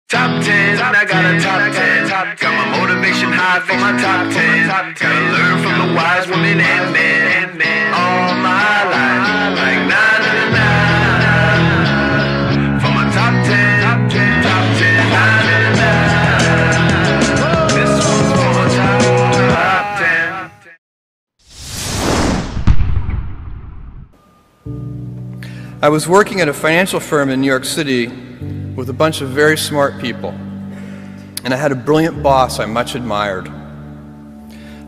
Top 10, I got a top 10. Got my motivation high for my top 10. Gotta learn from the wise women and men. All my life, like na na na na. For my top 10, top 10, top 10, na na na na. This one's for my top 10. I was working at a financial firm in New York City with a bunch of very smart people, and I had a brilliant boss I much admired.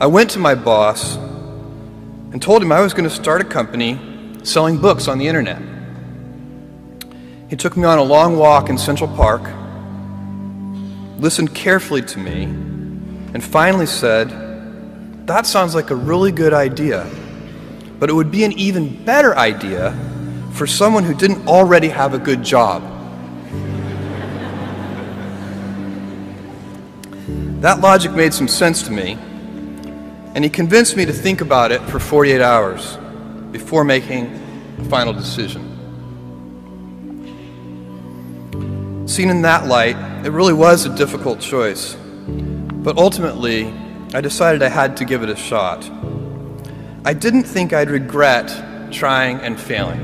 I went to my boss and told him I was going to start a company selling books on the internet. He took me on a long walk in Central Park, listened carefully to me, and finally said, "That sounds like a really good idea, but it would be an even better idea for someone who didn't already have a good job." That logic made some sense to me, and he convinced me to think about it for 48 hours before making a final decision. Seen in that light, it really was a difficult choice, but ultimately, I decided I had to give it a shot. I didn't think I'd regret trying and failing,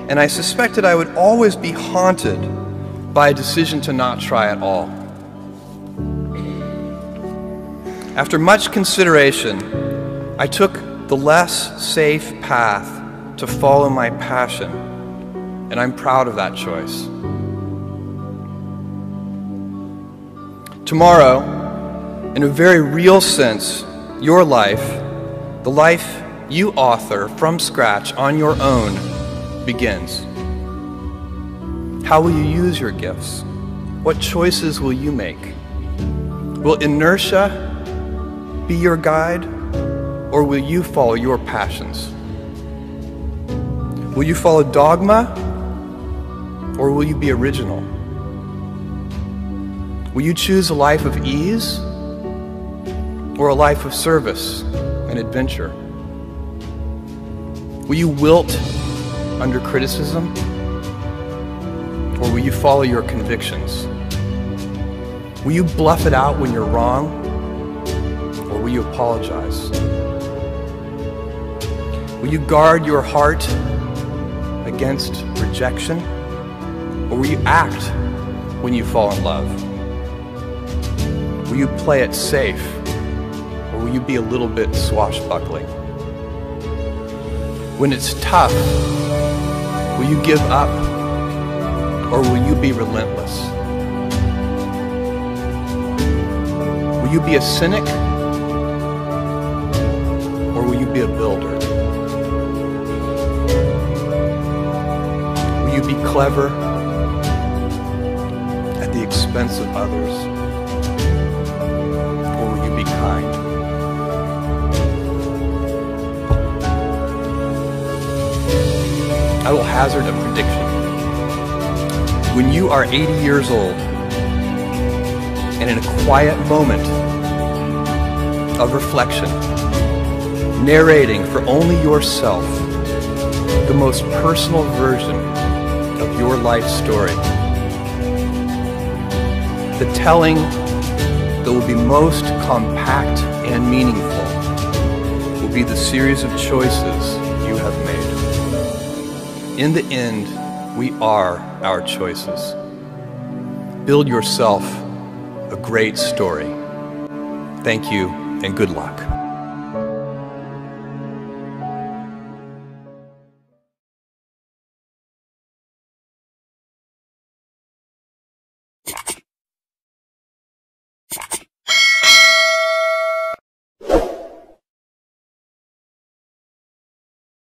and I suspected I would always be haunted by a decision to not try at all. After much consideration, I took the less safe path to follow my passion, and I'm proud of that choice. Tomorrow, in a very real sense, your life, the life you author from scratch on your own, begins. How will you use your gifts? What choices will you make? Will inertia be your guide, or will you follow your passions? Will you follow dogma, or will you be original? Will you choose a life of ease, or a life of service and adventure? Will you wilt under criticism, or will you follow your convictions? Will you bluff it out when you're wrong, or will you apologize? Will you guard your heart against rejection, or will you act when you fall in love? Will you play it safe, or will you be a little bit swashbuckling? When it's tough, will you give up, or will you be relentless? Will you be a cynic, or will you be a builder? Will you be clever at the expense of others, or will you be kind? I will hazard a prediction. When you are 80 years old, and in a quiet moment of reflection, narrating for only yourself the most personal version of your life story, the telling that will be most compact and meaningful will be the series of choices you have made. In the end, we are our choices. Build yourself a great story. Thank you and good luck.